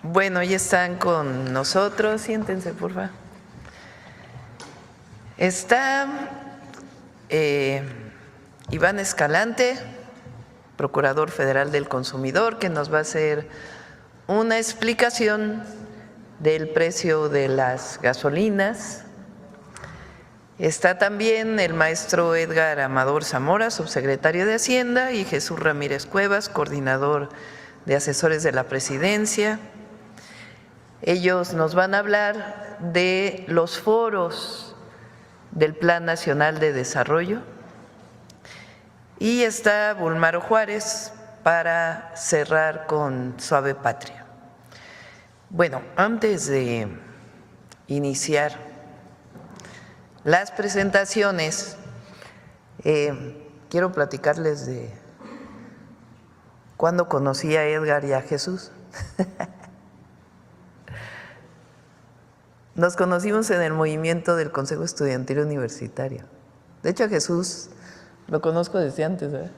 Bueno, ya están con nosotros, siéntense, por favor. Está Iván Escalante, Procurador Federal del Consumidor, que nos va a hacer una explicación del precio de las gasolinas. Está también el maestro Edgar Amador Zamora, subsecretario de Hacienda, y Jesús Ramírez Cuevas, coordinador de asesores de la Presidencia. Ellos nos van a hablar de los foros del Plan Nacional de Desarrollo. Y está Bulmaro Juárez para cerrar con Suave Patria. Bueno, antes de iniciar las presentaciones, quiero platicarles de cuándo conocí a Edgar y a Jesús. Nos conocimos en el movimiento del Consejo Estudiantil Universitario. De hecho, a Jesús lo conozco desde antes, ¿verdad?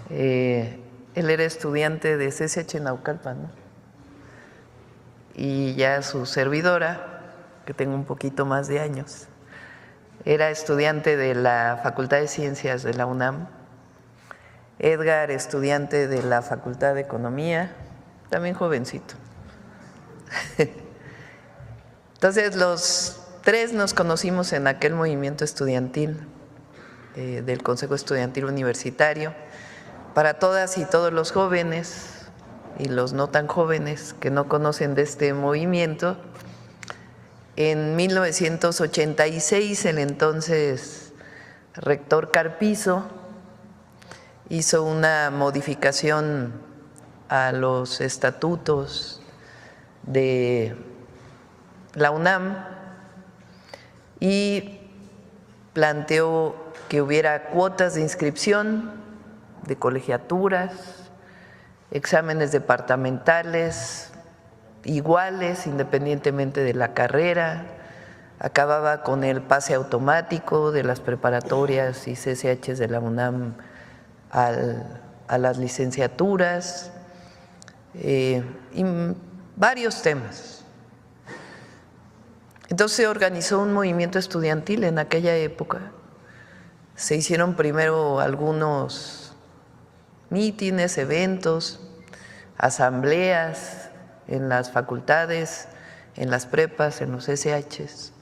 Él era estudiante de CCH Naucalpan, ¿no? Y ya su servidora, que tengo un poquito más de años, era estudiante de la Facultad de Ciencias de la UNAM. Edgar, estudiante de la Facultad de Economía, también jovencito. Entonces, los tres nos conocimos en aquel movimiento estudiantil del Consejo Estudiantil Universitario. Para todas y todos los jóvenes y los no tan jóvenes que no conocen de este movimiento, en 1986 el entonces rector Carpizo hizo una modificación a los estatutos de la UNAM y planteó que hubiera cuotas de inscripción de colegiaturas, exámenes departamentales iguales independientemente de la carrera, acababa con el pase automático de las preparatorias y CCHs de la UNAM a las licenciaturas, y varios temas. Entonces se organizó un movimiento estudiantil en aquella época. Se hicieron primero algunos mítines, eventos, asambleas en las facultades, en las prepas, en los SHs,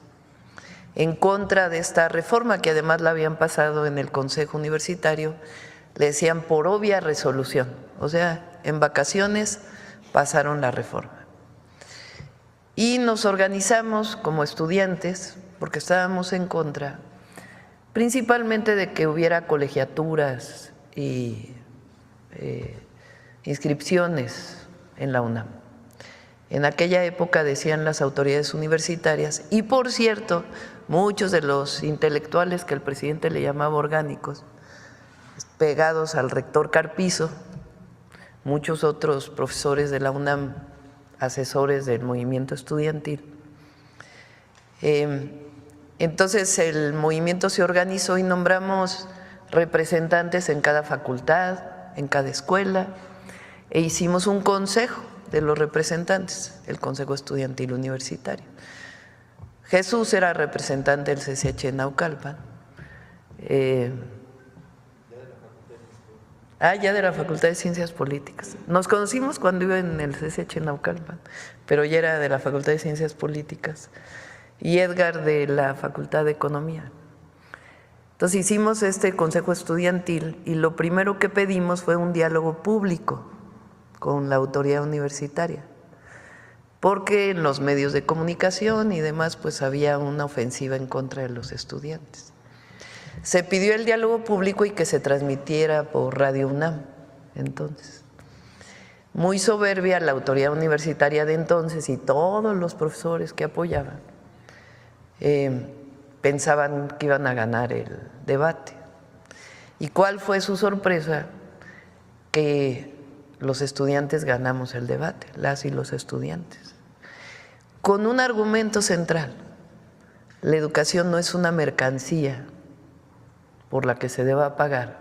en contra de esta reforma que además la habían pasado en el Consejo Universitario, le decían por obvia resolución, o sea, en vacaciones pasaron la reforma. Y nos organizamos como estudiantes, porque estábamos en contra, principalmente de que hubiera colegiaturas y inscripciones en la UNAM. En aquella época decían las autoridades universitarias, y por cierto, muchos de los intelectuales que el presidente le llamaba orgánicos, pegados al rector Carpizo, muchos otros profesores de la UNAM, asesores del movimiento estudiantil. Entonces el movimiento se organizó y nombramos representantes en cada facultad, en cada escuela, e hicimos un consejo de los representantes, el Consejo Estudiantil Universitario. Jesús era representante del CCH Naucalpan. Ya de la Facultad de Ciencias Políticas. Nos conocimos cuando iba en el CCH Naucalpan, pero ya era de la Facultad de Ciencias Políticas. Y Edgar de la Facultad de Economía. Entonces hicimos este consejo estudiantil y lo primero que pedimos fue un diálogo público con la autoridad universitaria, porque en los medios de comunicación y demás pues había una ofensiva en contra de los estudiantes. Se pidió el diálogo público y que se transmitiera por Radio UNAM entonces. Muy soberbia la autoridad universitaria de entonces y todos los profesores que apoyaban pensaban que iban a ganar el debate. ¿Y cuál fue su sorpresa? Que los estudiantes ganamos el debate, las y los estudiantes, con un argumento central: la educación no es una mercancía por la que se deba pagar,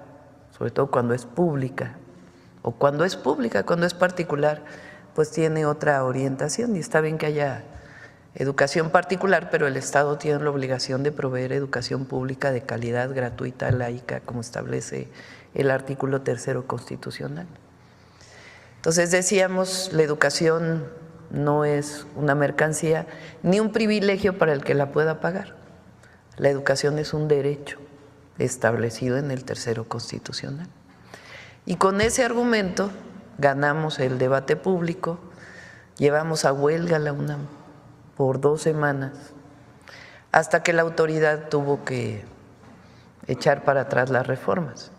sobre todo cuando es pública, o cuando es pública, cuando es particular, pues tiene otra orientación y está bien que haya educación particular, pero el Estado tiene la obligación de proveer educación pública de calidad, gratuita, laica, como establece el artículo 3º constitucional. Entonces decíamos, la educación no es una mercancía ni un privilegio para el que la pueda pagar. La educación es un derecho establecido en el 3º constitucional. Y con ese argumento ganamos el debate público, llevamos a huelga la UNAM por 2 semanas, hasta que la autoridad tuvo que echar para atrás las reformas.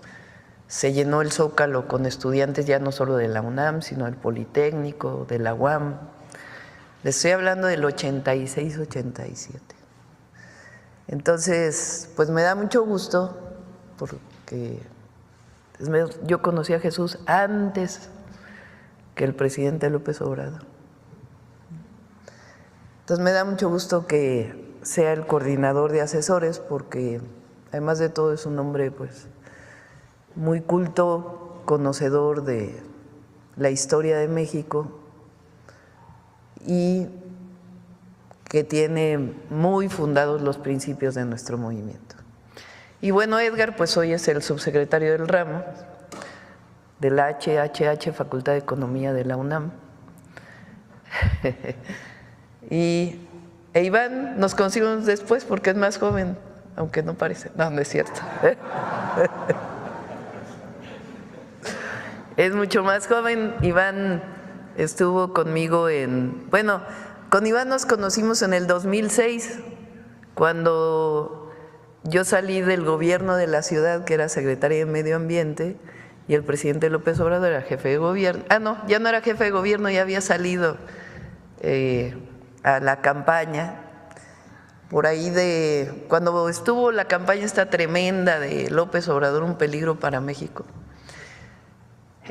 Se llenó el Zócalo con estudiantes ya no solo de la UNAM, sino del Politécnico, de la UAM. Les estoy hablando del 86-87. Entonces, pues me da mucho gusto porque yo conocí a Jesús antes que el presidente López Obrador. Entonces me da mucho gusto que sea el coordinador de asesores porque además de todo es un hombre pues muy culto, conocedor de la historia de México y que tiene muy fundados los principios de nuestro movimiento. Y bueno, Edgar pues hoy es el subsecretario del ramo de la HHH, Facultad de Economía de la UNAM. E Iván nos conocimos después porque es más joven, aunque no parece. No, no es cierto. Es mucho más joven. Iván estuvo conmigo con Iván nos conocimos en el 2006, cuando yo salí del gobierno de la ciudad, que era secretaria de Medio Ambiente, y el presidente López Obrador era jefe de gobierno. No, ya no era jefe de gobierno, ya había salido a la campaña, por ahí cuando estuvo la campaña esta tremenda de López Obrador, un peligro para México.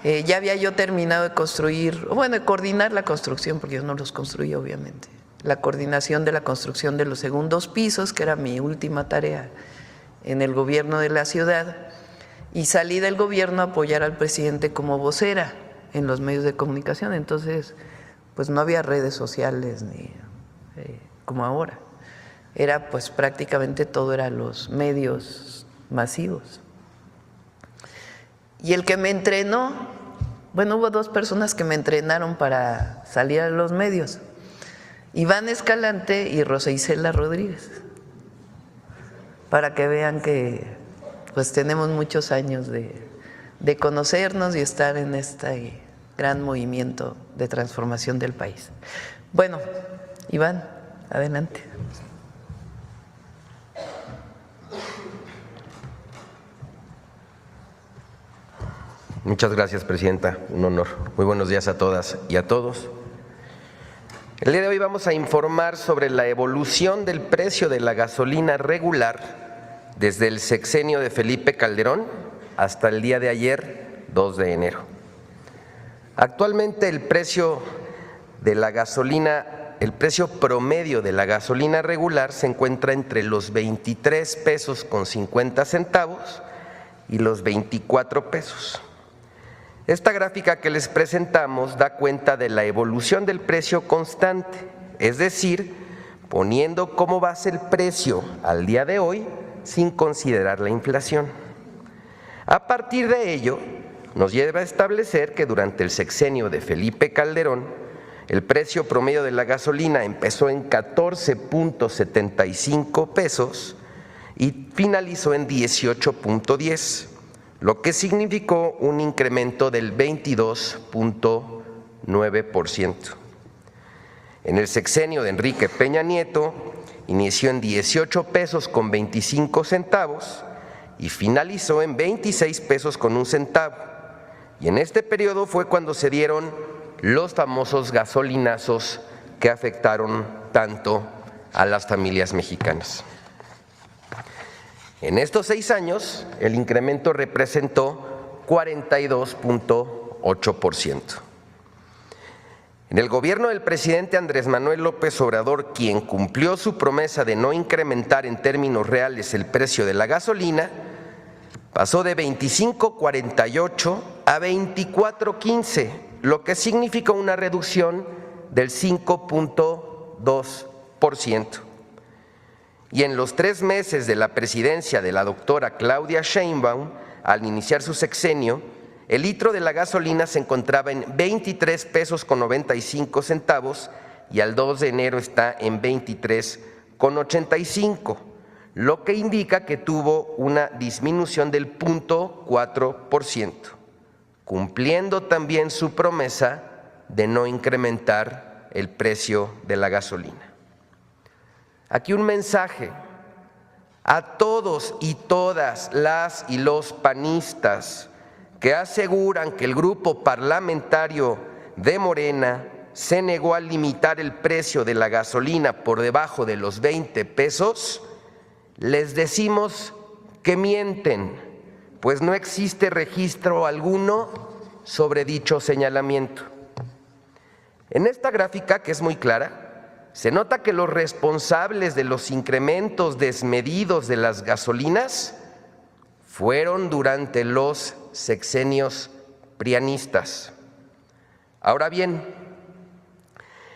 Ya había yo terminado de construir, de coordinar la construcción, porque yo no los construí obviamente, la coordinación de la construcción de los segundos pisos, que era mi última tarea en el gobierno de la ciudad, y salí del gobierno a apoyar al presidente como vocera en los medios de comunicación. Entonces pues no había redes sociales ni como ahora, era pues prácticamente todo eran los medios masivos. Y el que me entrenó, hubo 2 personas que me entrenaron para salir a los medios, Iván Escalante y Rosa Isela Rodríguez, para que vean que pues tenemos muchos años de conocernos y estar en este gran movimiento de transformación del país. Bueno, Iván, adelante. Muchas gracias, presidenta, un honor. Muy buenos días a todas y a todos. El día de hoy vamos a informar sobre la evolución del precio de la gasolina regular desde el sexenio de Felipe Calderón hasta el día de ayer, 2 de enero. Actualmente el precio promedio de la gasolina regular se encuentra entre los 23 pesos con 50 centavos y los 24 pesos. Esta gráfica que les presentamos da cuenta de la evolución del precio constante, es decir, poniendo como base el precio al día de hoy sin considerar la inflación. A partir de ello, nos lleva a establecer que durante el sexenio de Felipe Calderón, el precio promedio de la gasolina empezó en 14.75 pesos y finalizó en 18.10, lo que significó un incremento del 22.9%. En el sexenio de Enrique Peña Nieto, inició en 18 pesos con 25 centavos y finalizó en 26 pesos con 1 centavo. Y en este periodo fue cuando se dieron los famosos gasolinazos que afectaron tanto a las familias mexicanas. En estos 6 años, el incremento representó 42.8%. En el gobierno del presidente Andrés Manuel López Obrador, quien cumplió su promesa de no incrementar en términos reales el precio de la gasolina, pasó de 25.48 a 24.15 lo que significó una reducción del 5.2%. Y en los 3 meses de la presidencia de la doctora Claudia Sheinbaum, al iniciar su sexenio, el litro de la gasolina se encontraba en 23 pesos con 95 centavos y al 2 de enero está en 23,85, lo que indica que tuvo una disminución del 0.4%, cumpliendo también su promesa de no incrementar el precio de la gasolina. Aquí un mensaje a todos y todas las y los panistas que aseguran que el grupo parlamentario de Morena se negó a limitar el precio de la gasolina por debajo de los 20 pesos, les decimos que mienten, pues no existe registro alguno sobre dicho señalamiento. En esta gráfica, que es muy clara, se nota que los responsables de los incrementos desmedidos de las gasolinas fueron durante los sexenios prianistas. Ahora bien,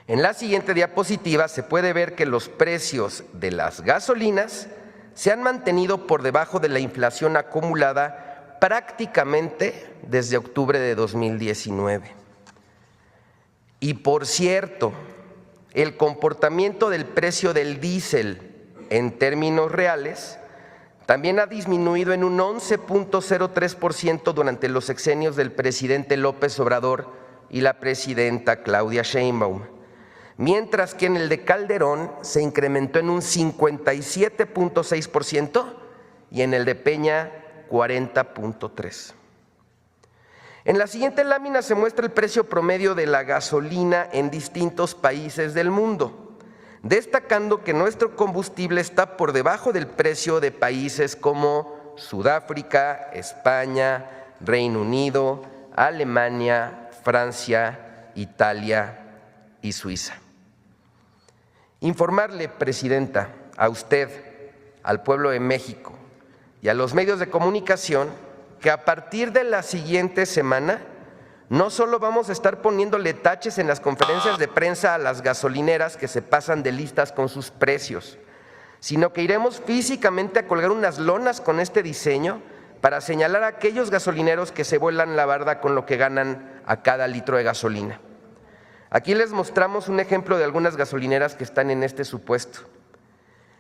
en la siguiente diapositiva se puede ver que los precios de las gasolinas se han mantenido por debajo de la inflación acumulada prácticamente desde octubre de 2019. Y por cierto, el comportamiento del precio del diésel en términos reales también ha disminuido en un 11.03% durante los sexenios del presidente López Obrador y la presidenta Claudia Sheinbaum, mientras que en el de Calderón se incrementó en un 57.6% y en el de Peña 40.3%. En la siguiente lámina se muestra el precio promedio de la gasolina en distintos países del mundo, destacando que nuestro combustible está por debajo del precio de países como Sudáfrica, España, Reino Unido, Alemania, Francia, Italia y Suiza. Informarle, Presidenta, a usted, al pueblo de México y a los medios de comunicación que a partir de la siguiente semana no solo vamos a estar poniéndole taches en las conferencias de prensa a las gasolineras que se pasan de listas con sus precios, sino que iremos físicamente a colgar unas lonas con este diseño para señalar a aquellos gasolineros que se vuelan la barda con lo que ganan a cada litro de gasolina. Aquí les mostramos un ejemplo de algunas gasolineras que están en este supuesto.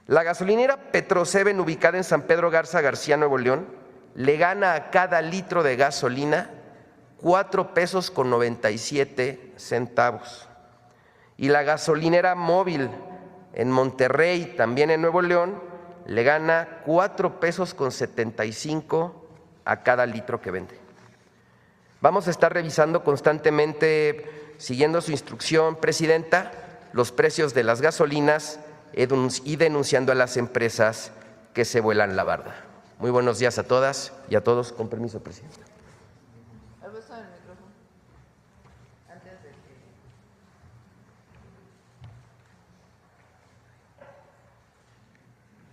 La gasolinera Petroseven, ubicada en San Pedro Garza García, Nuevo León, le gana a cada litro de gasolina 4 pesos con 97 centavos. Y la gasolinera Móvil en Monterrey, también en Nuevo León, le gana 4 pesos con 75 a cada litro que vende. Vamos a estar revisando constantemente, siguiendo su instrucción, Presidenta, los precios de las gasolinas y denunciando a las empresas que se vuelan la barda. Muy buenos días a todas y a todos. Con permiso, Presidenta.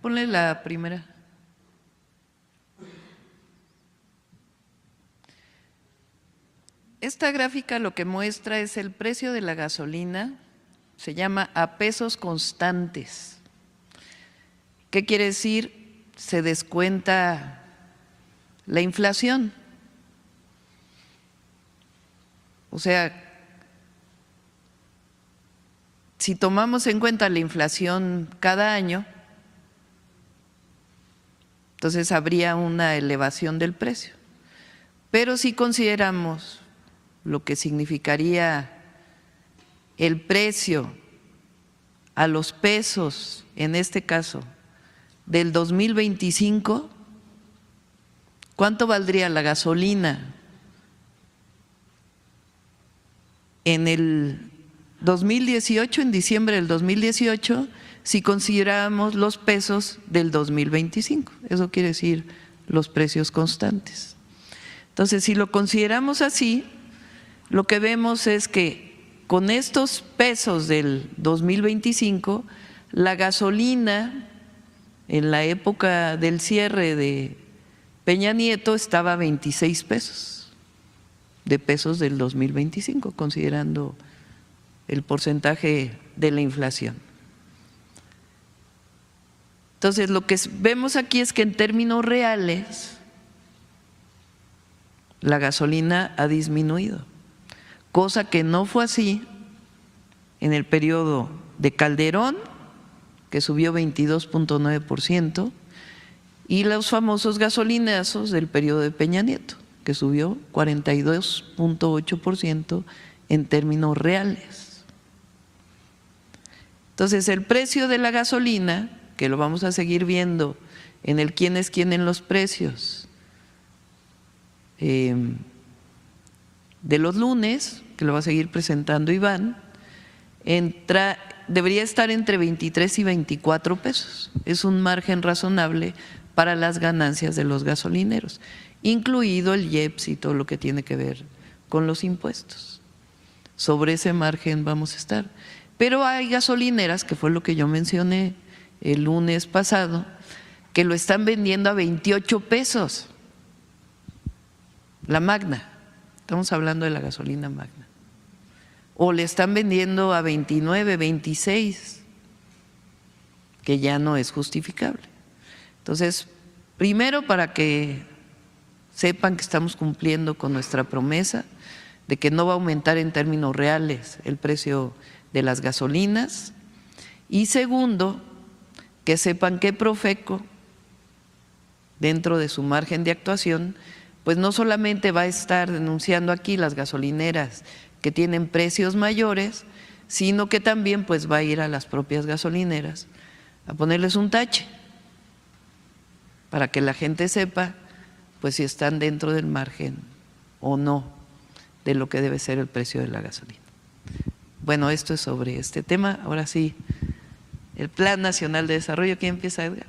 Ponle la primera. Esta gráfica lo que muestra es el precio de la gasolina, se llama a pesos constantes. ¿Qué quiere decir? Se descuenta la inflación. O sea, si tomamos en cuenta la inflación cada año, entonces habría una elevación del precio. Pero si consideramos lo que significaría el precio a los pesos, en este caso, del 2025, ¿cuánto valdría la gasolina en el 2018, en diciembre del 2018, si consideramos los pesos del 2025? Eso quiere decir los precios constantes. Entonces, si lo consideramos así, lo que vemos es que con estos pesos del 2025, la gasolina en la época del cierre de Peña Nieto estaba a 26 pesos. de pesos del 2025, considerando el porcentaje de la inflación. Entonces, lo que vemos aquí es que en términos reales la gasolina ha disminuido, cosa que no fue así en el periodo de Calderón, que subió 22.9%, y los famosos gasolinazos del periodo de Peña Nieto, que subió 42.8% en términos reales. Entonces, el precio de la gasolina, que lo vamos a seguir viendo en el quién es quién en los precios de los lunes, que lo va a seguir presentando Iván, debería estar entre 23 y 24 pesos. Es un margen razonable para las ganancias de los gasolineros, incluido el IEPS y todo lo que tiene que ver con los impuestos. Sobre ese margen vamos a estar. Pero hay gasolineras, que fue lo que yo mencioné el lunes pasado, que lo están vendiendo a 28 pesos. La Magna, estamos hablando de la gasolina Magna. O le están vendiendo a 29, 26, que ya no es justificable. Entonces, primero, para que sepan que estamos cumpliendo con nuestra promesa de que no va a aumentar en términos reales el precio de las gasolinas. Y segundo, que sepan que Profeco, dentro de su margen de actuación, pues no solamente va a estar denunciando aquí las gasolineras que tienen precios mayores, sino que también pues va a ir a las propias gasolineras a ponerles un tache para que la gente sepa pues si están dentro del margen o no de lo que debe ser el precio de la gasolina. Bueno, esto es sobre este tema. Ahora sí, el Plan Nacional de Desarrollo. ¿Quién empieza, Edgar?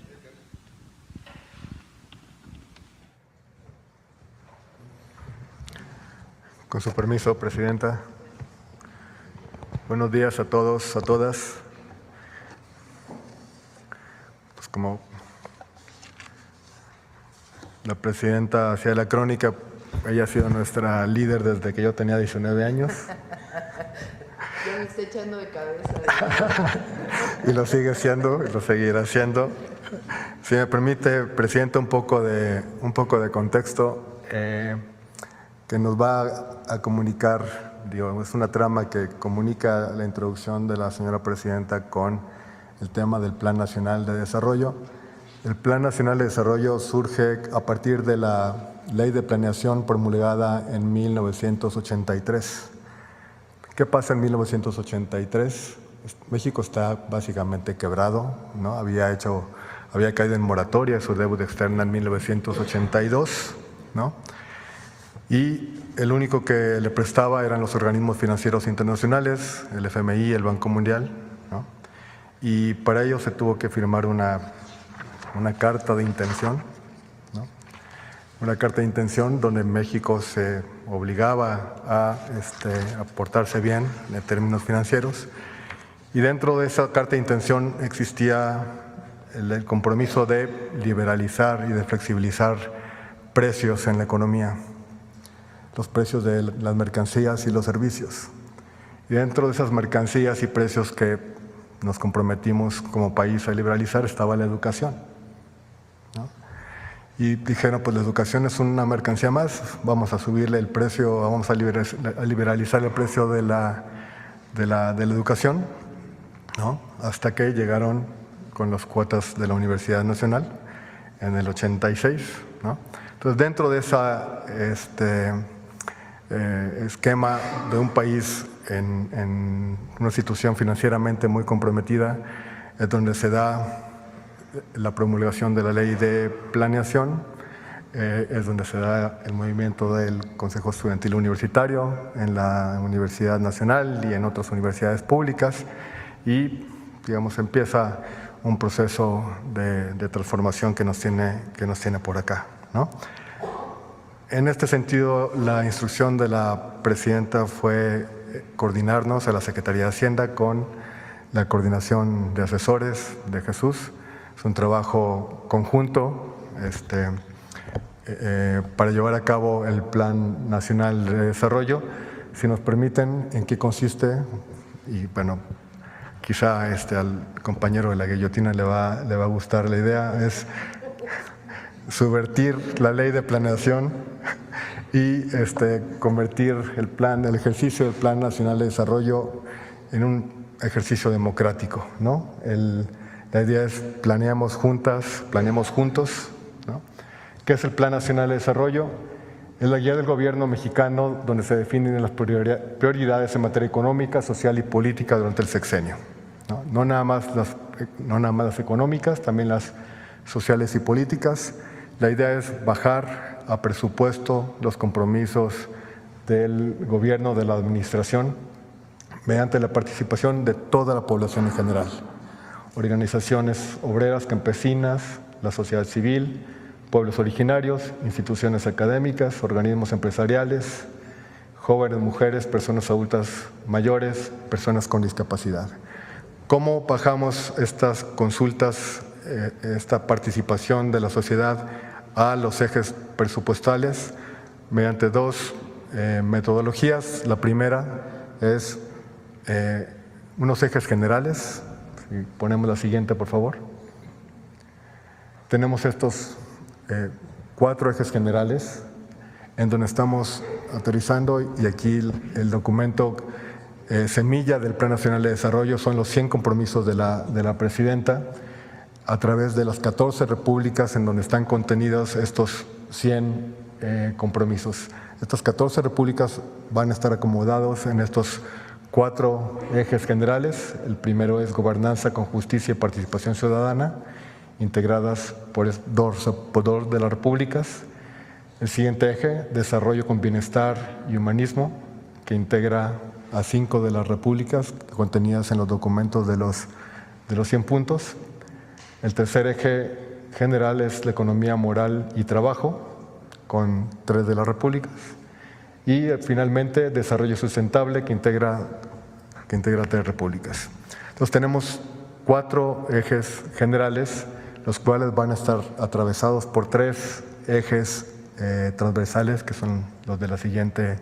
Con su permiso, Presidenta. Buenos días a todos, a todas. Pues como la Presidenta hacía la crónica, ella ha sido nuestra líder desde que yo tenía 19 años. Ya me está echando de cabeza. Y lo sigue siendo, y lo seguirá haciendo. Si me permite, Presidenta, un poco de contexto que nos va a comunicar, digo, es una trama que comunica la introducción de la señora Presidenta con el tema del Plan Nacional de Desarrollo. El Plan Nacional de Desarrollo surge a partir de la Ley de Planeación promulgada en 1983. ¿Qué pasa en 1983? México está básicamente quebrado, ¿no? Había caído en moratoria su deuda externa en 1982, ¿no? Y el único que le prestaba eran los organismos financieros internacionales, el FMI, el Banco Mundial, ¿no? Y para ello se tuvo que firmar una carta de intención, ¿no? Una carta de intención donde México se obligaba a portarse bien en términos financieros. Y dentro de esa carta de intención existía el compromiso de liberalizar y de flexibilizar precios en la economía, los precios de las mercancías y los servicios. Y dentro de esas mercancías y precios que nos comprometimos como país a liberalizar estaba la educación, ¿no? Y dijeron, pues la educación es una mercancía más, vamos a subirle el precio, vamos a liberalizar el precio de la educación, ¿no? Hasta que llegaron con las cuotas de la Universidad Nacional en el 86, ¿no? Entonces, dentro de esa esquema de un país en una situación financieramente muy comprometida, es donde se da la promulgación de la Ley de Planeación, es donde se da el movimiento del Consejo Estudiantil Universitario en la Universidad Nacional y en otras universidades públicas, y digamos empieza un proceso de transformación que nos tiene por acá, ¿no? En este sentido, la instrucción de la Presidenta fue coordinarnos a la Secretaría de Hacienda con la Coordinación de Asesores de Jesús. Es un trabajo conjunto para llevar a cabo el Plan Nacional de Desarrollo. Si nos permiten, ¿en qué consiste? Y bueno, quizá al compañero de la guillotina le va a gustar la idea, es subvertir la ley de planeación y convertir el ejercicio del Plan Nacional de Desarrollo en un ejercicio democrático, ¿no? La idea es planeamos juntos, ¿no? ¿Qué es el Plan Nacional de Desarrollo? Es la guía del gobierno mexicano donde se definen las prioridades en materia económica, social y política durante el sexenio, ¿no? No nada más las económicas, también las sociales y políticas. La idea es bajar a presupuesto los compromisos del gobierno, de la administración, mediante la participación de toda la población en general. Organizaciones obreras, campesinas, la sociedad civil, pueblos originarios, instituciones académicas, organismos empresariales, jóvenes, mujeres, personas adultas mayores, personas con discapacidad. ¿Cómo bajamos estas consultas, esta participación de la sociedad a los ejes presupuestales? Mediante dos metodologías. La primera es unos ejes generales. Si ponemos la siguiente, por favor. Tenemos estos 4 ejes generales en donde estamos aterrizando, y aquí el documento semilla del Plan Nacional de Desarrollo son los 100 compromisos de la presidenta a través de las 14 repúblicas en donde están contenidos estos 100 compromisos. Estas 14 repúblicas van a estar acomodados en estos 4 ejes generales. El primero es gobernanza con justicia y participación ciudadana, integradas por 2 de las repúblicas. El siguiente eje, desarrollo con bienestar y humanismo, que integra a 5 de las repúblicas contenidas en los documentos de los 100 puntos. El tercer eje general es la economía moral y trabajo, con 3 de las repúblicas. Y finalmente, desarrollo sustentable, que integra 3 repúblicas. Entonces tenemos 4 ejes generales, los cuales van a estar atravesados por 3 ejes transversales, que son los de la siguiente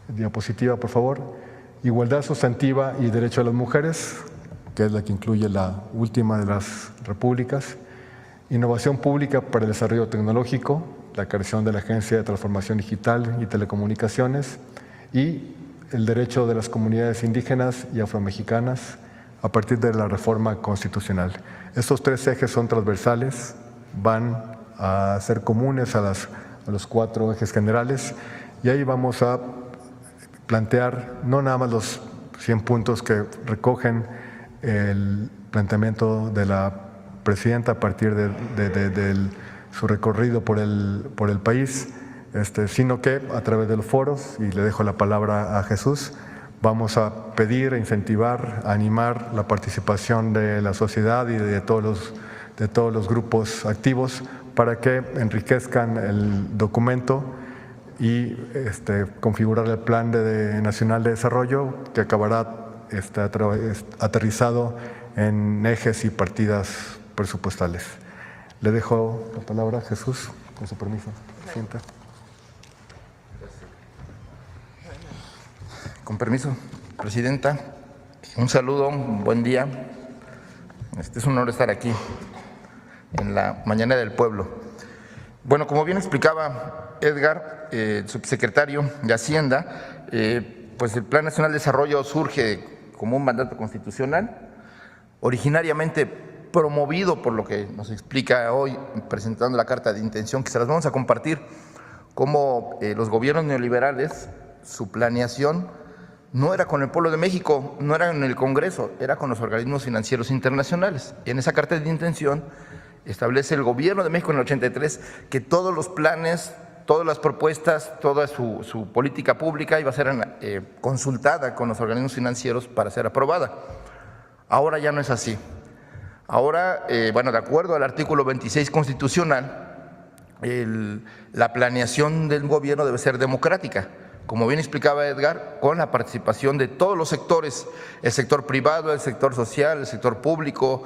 diapositiva, por favor. Igualdad sustantiva y derecho a las mujeres, que es la que incluye la última de las repúblicas. Innovación pública para el desarrollo tecnológico, la creación de la Agencia de Transformación Digital y Telecomunicaciones, y el derecho de las comunidades indígenas y afromexicanas a partir de la reforma constitucional. Estos 3 ejes son transversales, van a ser comunes a los 4 ejes generales, y ahí vamos a plantear no nada más los 100 puntos que recogen el planteamiento de la presidenta a partir de su recorrido por el país, sino que a través de los foros, y le dejo la palabra a Jesús, vamos a pedir, a incentivar, a animar la participación de la sociedad y de todos los grupos activos para que enriquezcan el documento y configurar el Plan Nacional de Desarrollo, que acabará aterrizado en ejes y partidas presupuestales. Le dejo la palabra a Jesús, con su permiso. Sienta. Con permiso, presidenta. Un saludo, un buen día. Es un honor estar aquí en la Mañana del Pueblo. Bueno, como bien explicaba Edgar, subsecretario de Hacienda, pues el Plan Nacional de Desarrollo surge como un mandato constitucional, originariamente promovido por lo que nos explica hoy, presentando la carta de intención, que se las vamos a compartir, como los gobiernos neoliberales, su planeación no era con el pueblo de México, no era en el Congreso, era con los organismos financieros internacionales. En esa carta de intención establece el gobierno de México en el 83 que todos los planes, todas las propuestas, toda su política pública iba a ser consultada con los organismos financieros para ser aprobada. Ahora ya no es así. Ahora, bueno, de acuerdo al artículo 26 constitucional, la planeación del gobierno debe ser democrática, como bien explicaba Edgar, con la participación de todos los sectores, el sector privado, el sector social, el sector público,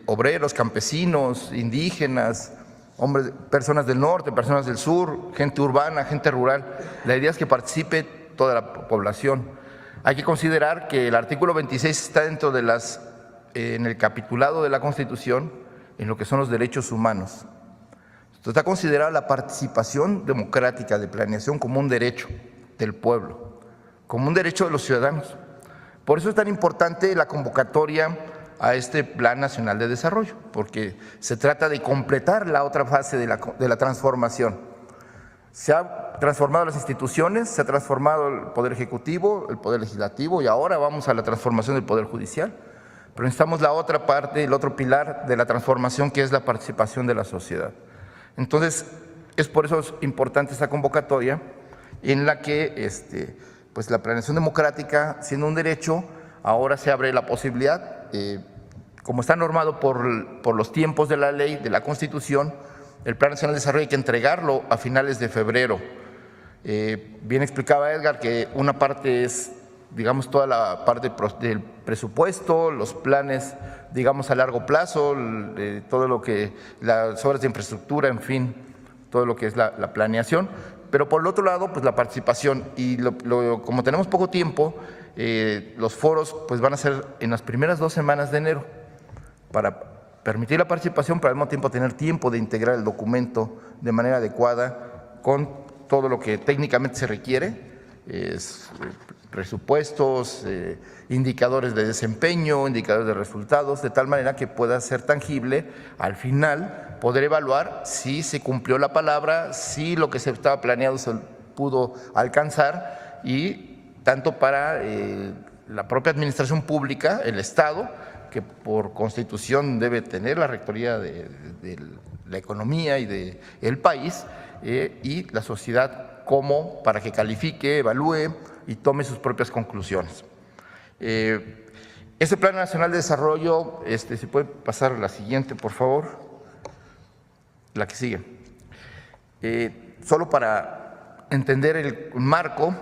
obreros, campesinos, indígenas, hombres, personas del norte, personas del sur, gente urbana, gente rural. La idea es que participe toda la población. Hay que considerar que el artículo 26 está dentro de en el capitulado de la Constitución en lo que son los derechos humanos. Entonces, está considerada la participación democrática de planeación como un derecho del pueblo, como un derecho de los ciudadanos. Por eso es tan importante la convocatoria a este Plan Nacional de Desarrollo, porque se trata de completar la otra fase de la transformación. Se han transformado las instituciones, se ha transformado el Poder Ejecutivo, el Poder Legislativo, y ahora vamos a la transformación del Poder Judicial. Pero necesitamos la otra parte, el otro pilar de la transformación, que es la participación de la sociedad. Entonces, es por eso importante esta convocatoria en la que pues la planeación democrática, siendo un derecho, ahora se abre la posibilidad, como está normado por los tiempos de la ley, de la Constitución, el Plan Nacional de Desarrollo hay que entregarlo a finales de febrero. Bien explicaba Edgar que una parte es, digamos, toda la parte del presupuesto, los planes, digamos, a largo plazo, todo lo que, las obras de infraestructura, en fin, todo lo que es la planeación. Pero por el otro lado, pues la participación, y como tenemos poco tiempo, los foros pues van a ser en las primeras 2 semanas de enero para permitir la participación, pero al mismo tiempo tener tiempo de integrar el documento de manera adecuada con todo lo que técnicamente se requiere, presupuestos, indicadores de desempeño, indicadores de resultados, de tal manera que pueda ser tangible al final, poder evaluar si se cumplió la palabra, si lo que se estaba planeado se pudo alcanzar, y tanto para la propia administración pública, el Estado, que por Constitución debe tener la rectoría de la economía y del país, y la sociedad como para que califique, evalúe y tome sus propias conclusiones. Este Plan Nacional de Desarrollo, si puede pasar la siguiente, por favor, la que sigue. Solo para entender el marco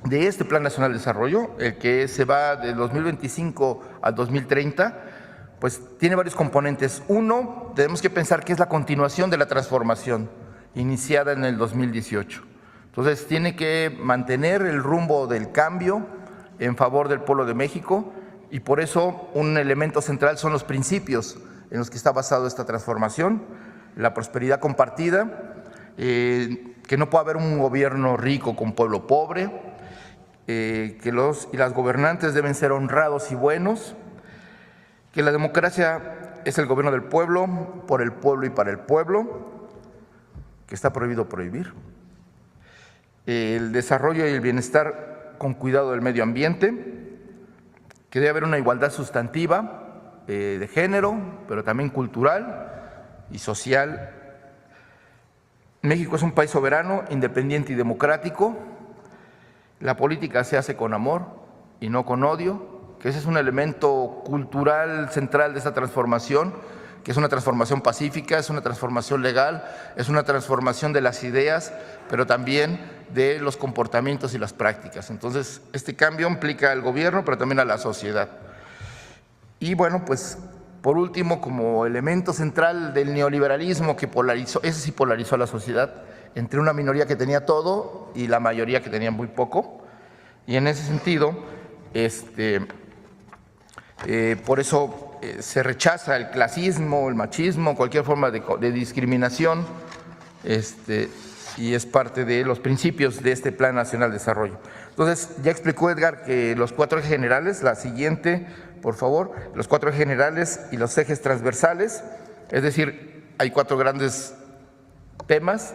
de este Plan Nacional de Desarrollo, el que se va de 2025 al 2030, pues tiene varios componentes. Uno, tenemos que pensar que es la continuación de la transformación iniciada en el 2018. Entonces, tiene que mantener el rumbo del cambio en favor del pueblo de México, y por eso un elemento central son los principios en los que está basado esta transformación: la prosperidad compartida, que no puede haber un gobierno rico con pueblo pobre, que los y las gobernantes deben ser honrados y buenos, que la democracia es el gobierno del pueblo, por el pueblo y para el pueblo, que está prohibido prohibir, el desarrollo y el bienestar con cuidado del medio ambiente, que debe haber una igualdad sustantiva de género, pero también cultural y social. México es un país soberano, independiente y democrático. La política se hace con amor y no con odio, que ese es un elemento cultural central de esta transformación, que es una transformación pacífica, es una transformación legal, es una transformación de las ideas, pero también de los comportamientos y las prácticas. Entonces, este cambio implica al gobierno, pero también a la sociedad. Y bueno, pues por último, como elemento central del neoliberalismo que polarizó, ese sí polarizó a la sociedad, entre una minoría que tenía todo y la mayoría que tenía muy poco, y en ese sentido, por eso se rechaza el clasismo, el machismo, cualquier forma de discriminación, y es parte de los principios de este Plan Nacional de Desarrollo. Entonces, ya explicó Edgar que los 4 ejes generales, la siguiente, por favor, los 4 ejes generales y los ejes transversales, es decir, hay 4 grandes temas,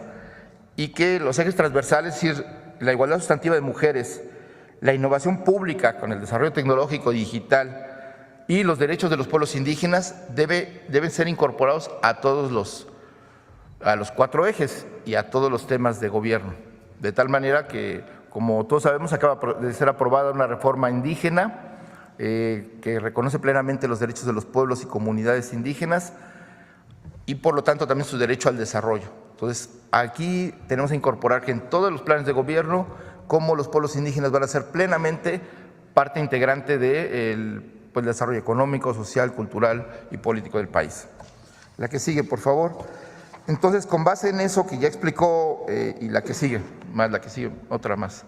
y que los ejes transversales, es decir, la igualdad sustantiva de mujeres, la innovación pública con el desarrollo tecnológico y digital y los derechos de los pueblos indígenas deben ser incorporados a todos los 4 ejes y a todos los temas de gobierno, de tal manera que, como todos sabemos, acaba de ser aprobada una reforma indígena que reconoce plenamente los derechos de los pueblos y comunidades indígenas y por lo tanto también su derecho al desarrollo. Entonces, aquí tenemos que incorporar que en todos los planes de gobierno, como los pueblos indígenas van a ser plenamente parte integrante del desarrollo económico, social, cultural y político del país. La que sigue, por favor. Entonces, con base en eso que ya explicó y la que sigue, otra más.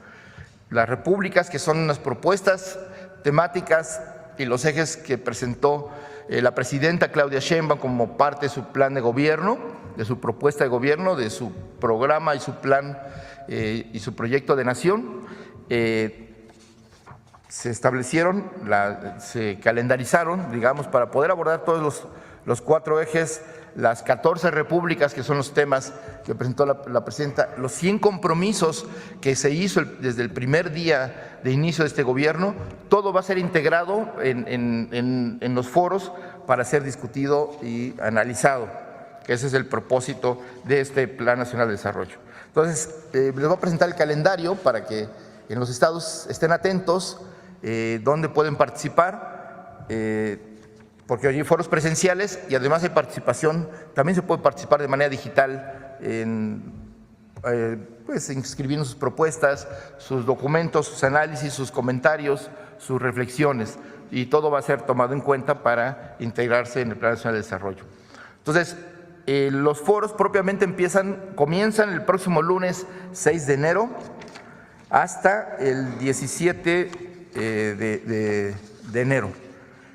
Las repúblicas, que son unas propuestas temáticas y los ejes que presentó la presidenta Claudia Sheinbaum como parte de su plan de gobierno, de su propuesta de gobierno, de su programa y su plan y su proyecto de nación. Se establecieron, se calendarizaron, digamos, para poder abordar todos los 4 ejes, las 14 repúblicas, que son los temas que presentó la presidenta, los 100 compromisos que se hizo desde el primer día de inicio de este gobierno. Todo va a ser integrado en los foros para ser discutido y analizado, que ese es el propósito de este Plan Nacional de Desarrollo. Entonces, les voy a presentar el calendario para que en los estados estén atentos dónde pueden participar, porque hay foros presenciales y además hay participación, también se puede participar de manera digital pues inscribiendo sus propuestas, sus documentos, sus análisis, sus comentarios, sus reflexiones, y todo va a ser tomado en cuenta para integrarse en el Plan Nacional de Desarrollo. Entonces, los foros propiamente comienzan el próximo lunes 6 de enero hasta el 17 de enero.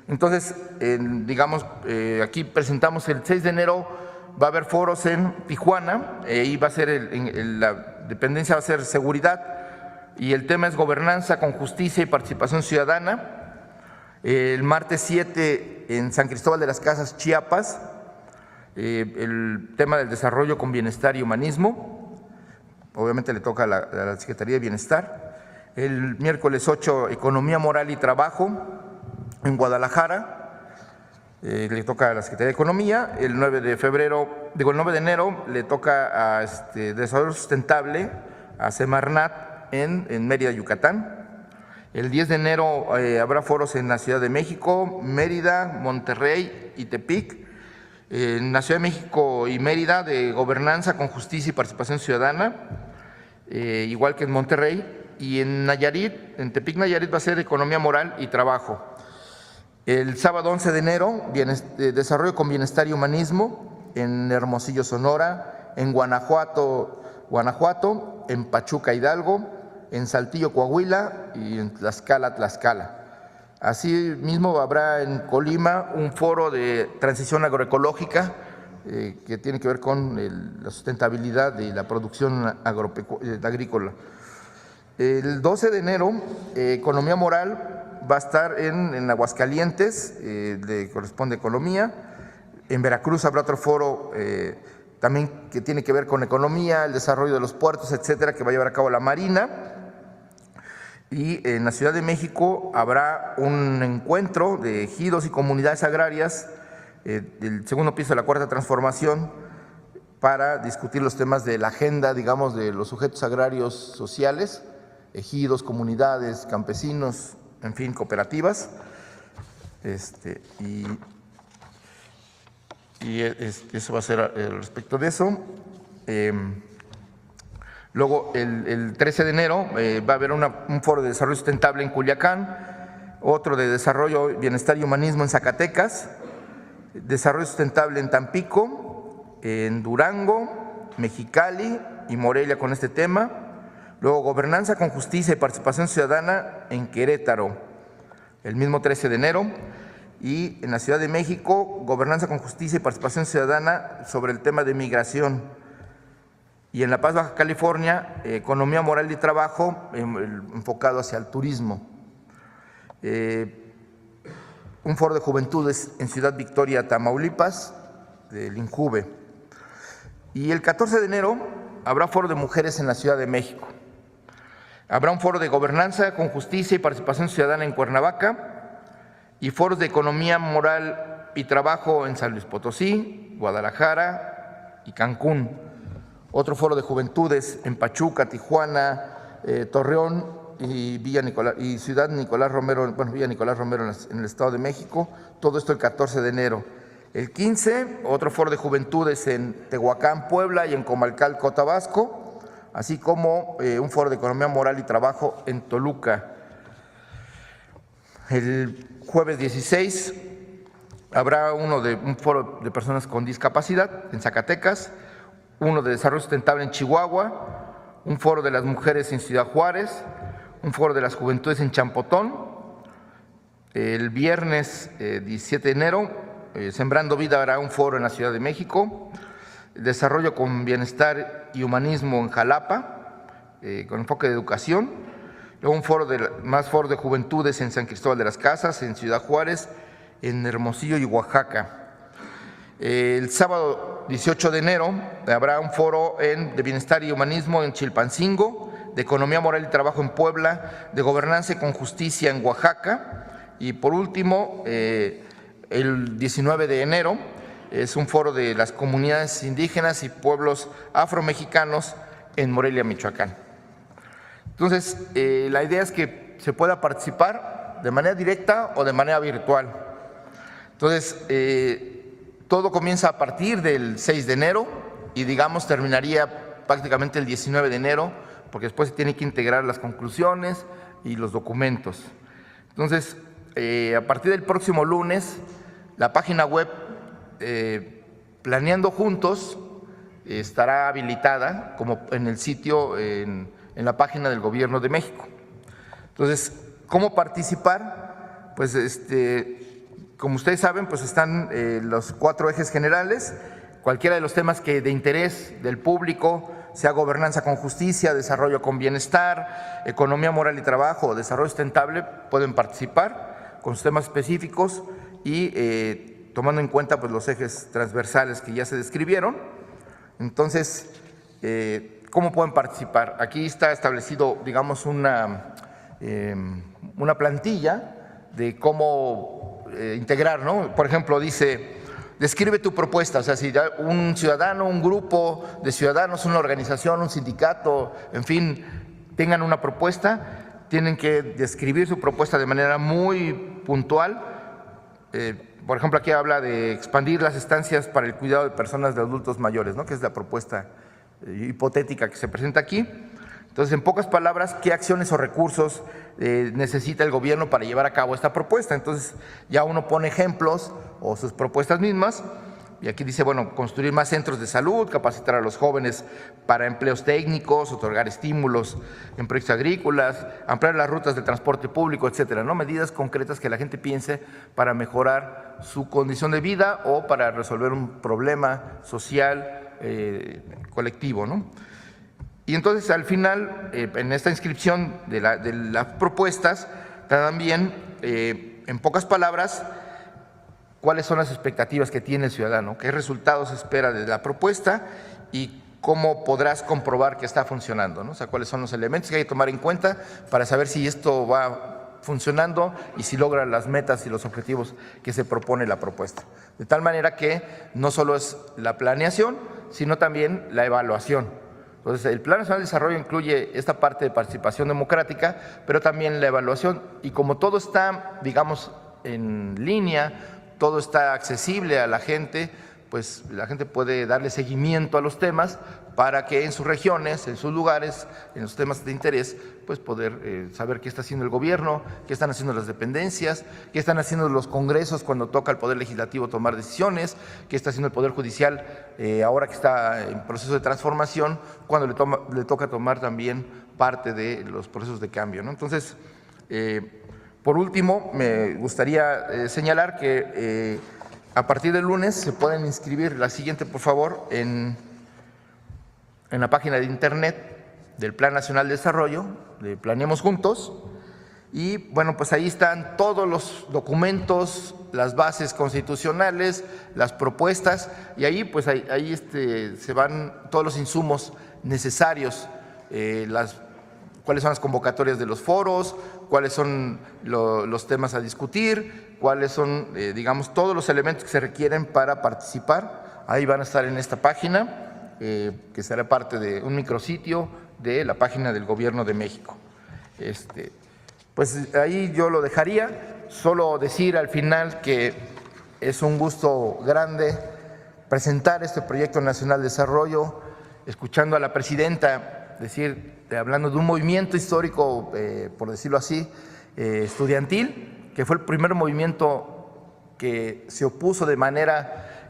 Entonces, digamos, aquí presentamos el 6 de enero, va a haber foros en Tijuana, y va a ser la dependencia va a ser seguridad, y el tema es gobernanza con justicia y participación ciudadana. El martes 7 en San Cristóbal de las Casas, Chiapas, el tema del desarrollo con bienestar y humanismo, obviamente le toca a la Secretaría de Bienestar. El miércoles 8, economía moral y trabajo en Guadalajara, le toca a la Secretaría de Economía. El 9 de enero le toca a desarrollo sustentable a Semarnat en Mérida, Yucatán. El 10 de enero habrá foros en la Ciudad de México, Mérida, Monterrey y Tepic. En la Ciudad de México y Mérida, de gobernanza con justicia y participación ciudadana, igual que en Monterrey. Y en Nayarit, en Tepic, Nayarit, va a ser economía moral y trabajo. El sábado 11 de enero, desarrollo con bienestar y humanismo en Hermosillo, Sonora, en Guanajuato, en Pachuca, Hidalgo, en Saltillo, Coahuila y en Tlaxcala. Asimismo, habrá en Colima un foro de transición agroecológica que tiene que ver con la sustentabilidad y la producción agrícola. El 12 de enero, economía moral va a estar en Aguascalientes, le corresponde economía. En Veracruz habrá otro foro también que tiene que ver con economía, el desarrollo de los puertos, etcétera, que va a llevar a cabo la Marina. Y en la Ciudad de México habrá un encuentro de ejidos y comunidades agrarias del segundo piso de la Cuarta Transformación para discutir los temas de la agenda, digamos, de los sujetos agrarios sociales, ejidos, comunidades, campesinos, en fin, cooperativas. Eso va a ser respecto de eso. Luego, el 13 de enero va a haber un foro de desarrollo sustentable en Culiacán, otro de desarrollo, bienestar y humanismo en Zacatecas, desarrollo sustentable en Tampico, en Durango, Mexicali y Morelia con este tema. Luego, gobernanza con justicia y participación ciudadana en Querétaro, el mismo 13 de enero. Y en la Ciudad de México, gobernanza con justicia y participación ciudadana sobre el tema de migración. Y en La Paz, Baja California, economía moral y trabajo enfocado hacia el turismo. Un foro de juventudes en Ciudad Victoria, Tamaulipas, del INJUVE. Y el 14 de enero habrá foro de mujeres en la Ciudad de México. Habrá un foro de gobernanza con justicia y participación ciudadana en Cuernavaca y foros de economía moral y trabajo en San Luis Potosí, Guadalajara y Cancún. Otro foro de juventudes en Pachuca, Tijuana, Torreón y Ciudad Nicolás Romero, Villa Nicolás Romero en el Estado de México. Todo esto el 14 de enero. El 15, otro foro de juventudes en Tehuacán, Puebla y en Comalcalco, Tabasco, así como un foro de economía moral y trabajo en Toluca. El jueves 16 habrá un foro de personas con discapacidad en Zacatecas, uno de desarrollo sustentable en Chihuahua, un foro de las mujeres en Ciudad Juárez, un foro de las juventudes en Champotón. El viernes 17 de enero, Sembrando Vida hará un foro en la Ciudad de México. Desarrollo con Bienestar y Humanismo en Jalapa, con enfoque de educación. Luego un foro más foro de juventudes en San Cristóbal de las Casas, en Ciudad Juárez, en Hermosillo y Oaxaca. El sábado 18 de enero habrá un foro de Bienestar y Humanismo en Chilpancingo, de Economía Moral y Trabajo en Puebla, de Gobernanza con Justicia en Oaxaca. Y por último, el 19 de enero es un foro de las comunidades indígenas y pueblos afromexicanos en Morelia, Michoacán. Entonces, la idea es que se pueda participar de manera directa o de manera virtual. Entonces, todo comienza a partir del 6 de enero y, digamos, terminaría prácticamente el 19 de enero, porque después se tienen que integrar las conclusiones y los documentos. Entonces, a partir del próximo lunes, la página web Planeando Juntos estará habilitada como en el sitio, en la página del Gobierno de México. Entonces, ¿cómo participar? Pues como ustedes saben, pues están los 4 ejes generales. Cualquiera de los temas que de interés del público, sea gobernanza con justicia, desarrollo con bienestar, economía moral y trabajo, desarrollo sustentable, pueden participar con sus temas específicos y tomando en cuenta pues los ejes transversales que ya se describieron. Entonces, ¿cómo pueden participar? Aquí está establecido, digamos, una plantilla de cómo integrar, ¿no? Por ejemplo, dice, describe tu propuesta, o sea, si un ciudadano, un grupo de ciudadanos, una organización, un sindicato, en fin, tengan una propuesta, tienen que describir su propuesta de manera muy puntual. Por ejemplo, aquí habla de expandir las estancias para el cuidado de personas de adultos mayores, ¿no? Que es la propuesta hipotética que se presenta aquí. Entonces, en pocas palabras, ¿qué acciones o recursos necesita el gobierno para llevar a cabo esta propuesta? Entonces, ya uno pone ejemplos o sus propuestas mismas. Y aquí dice, bueno, construir más centros de salud, capacitar a los jóvenes para empleos técnicos, otorgar estímulos en proyectos agrícolas, ampliar las rutas de transporte público, etcétera, ¿no? Medidas concretas que la gente piense para mejorar su condición de vida o para resolver un problema social colectivo, ¿no? Y entonces, al final, en esta inscripción de las propuestas, también, en pocas palabras, cuáles son las expectativas que tiene el ciudadano, qué resultados espera de la propuesta y cómo podrás comprobar que está funcionando, ¿no? O sea, cuáles son los elementos que hay que tomar en cuenta para saber si esto va funcionando y si logra las metas y los objetivos que se propone la propuesta. De tal manera que no solo es la planeación, sino también la evaluación. Entonces, el Plan Nacional de Desarrollo incluye esta parte de participación democrática, pero también la evaluación. Y como todo está, digamos, en línea, todo está accesible a la gente, pues la gente puede darle seguimiento a los temas para que en sus regiones, en sus lugares, en los temas de interés, pues poder saber qué está haciendo el gobierno, qué están haciendo las dependencias, qué están haciendo los congresos cuando toca al Poder Legislativo tomar decisiones, qué está haciendo el Poder Judicial ahora que está en proceso de transformación, cuando le toca tomar también parte de los procesos de cambio, ¿no? Entonces, por último, me gustaría señalar que a partir del lunes se pueden inscribir, la siguiente por favor, en la página de internet del Plan Nacional de Desarrollo, de Planeemos Juntos, y bueno, pues ahí están todos los documentos, las bases constitucionales, las propuestas, y ahí pues ahí se van todos los insumos necesarios, cuáles son las convocatorias de los foros, cuáles son los temas a discutir, cuáles son, digamos, todos los elementos que se requieren para participar. Ahí van a estar en esta página, que será parte de un micrositio de la página del Gobierno de México. Pues ahí yo lo dejaría, solo decir al final que es un gusto grande presentar este Proyecto Nacional de Desarrollo, escuchando a la presidenta hablando de un movimiento histórico, por decirlo así, estudiantil, que fue el primer movimiento que se opuso de manera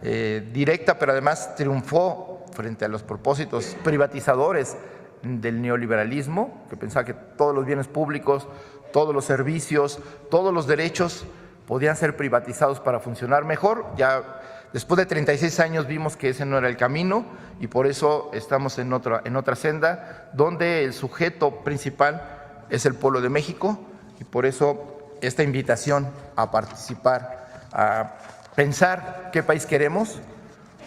directa, pero además triunfó frente a los propósitos privatizadores del neoliberalismo, que pensaba que todos los bienes públicos, todos los servicios, todos los derechos podían ser privatizados para funcionar mejor. Ya después de 36 años vimos que ese no era el camino y por eso estamos en otra senda donde el sujeto principal es el pueblo de México y por eso esta invitación a participar, a pensar qué país queremos,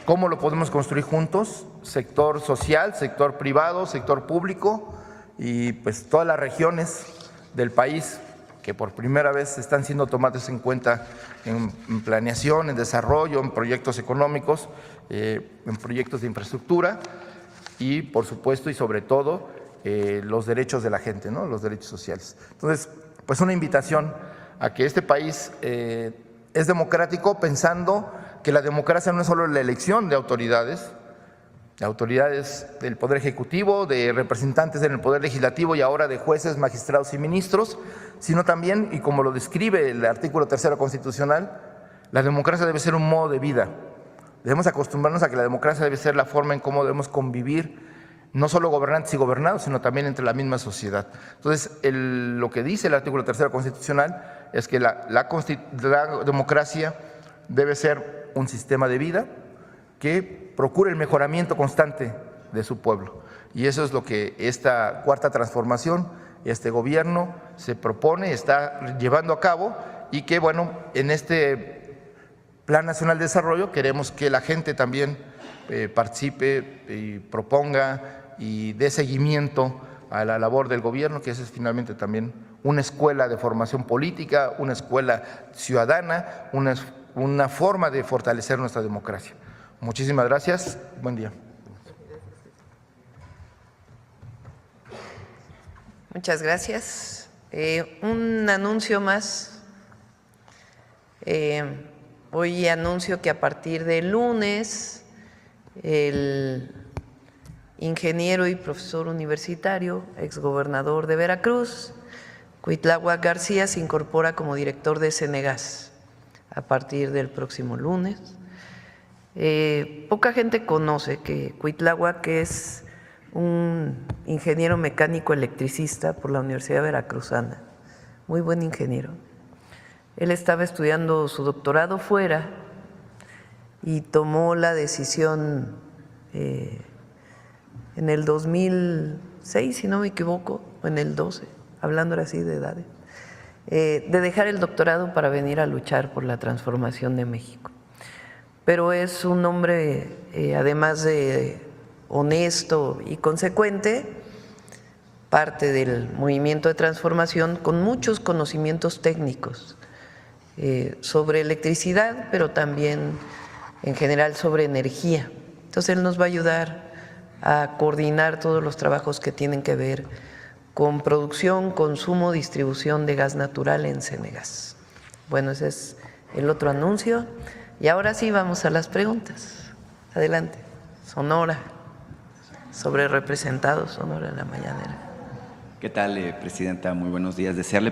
cómo lo podemos construir juntos, sector social, sector privado, sector público y pues todas las regiones del país que por primera vez están siendo tomadas en cuenta en planeación, en desarrollo, en proyectos económicos, en proyectos de infraestructura y por supuesto y sobre todo los derechos de la gente, ¿no? Los derechos sociales. Entonces, pues una invitación a que este país es democrático pensando que la democracia no es solo la elección de autoridades del Poder Ejecutivo, de representantes en el Poder Legislativo y ahora de jueces, magistrados y ministros, sino también, y como lo describe el artículo 3 constitucional, la democracia debe ser un modo de vida. Debemos acostumbrarnos a que la democracia debe ser la forma en cómo debemos convivir, no solo gobernantes y gobernados, sino también entre la misma sociedad. Entonces, lo que dice el artículo 3 constitucional es que la democracia debe ser un sistema de vida que procure el mejoramiento constante de su pueblo. Y eso es lo que esta cuarta transformación, este gobierno se propone, está llevando a cabo y que, bueno, en este Plan Nacional de Desarrollo queremos que la gente también participe y proponga y dé seguimiento a la labor del gobierno, que es finalmente también una escuela de formación política, una escuela ciudadana, una forma de fortalecer nuestra democracia. Muchísimas gracias. Buen día. Muchas gracias. Un anuncio más. Hoy anuncio que a partir del lunes el ingeniero y profesor universitario, exgobernador de Veracruz, Cuitláhuac García, se incorpora como director de Cenegas a partir del próximo lunes. Poca gente conoce que Cuitláhuac es un ingeniero mecánico electricista por la Universidad Veracruzana, muy buen ingeniero. Él estaba estudiando su doctorado fuera y tomó la decisión en el 2006, si no me equivoco, o en el 12, hablando ahora sí de edades, de dejar el doctorado para venir a luchar por la transformación de México. Pero es un hombre, además de honesto y consecuente, parte del movimiento de transformación con muchos conocimientos técnicos sobre electricidad, pero también en general sobre energía. Entonces él nos va a ayudar a coordinar todos los trabajos que tienen que ver con producción, consumo, distribución de gas natural en Cenegas. Bueno, ese es el otro anuncio. Y ahora sí vamos a las preguntas. Adelante. Sonora, sobre representados, Sonora en la mañanera. ¿Qué tal, Presidenta? Muy buenos días. Desearle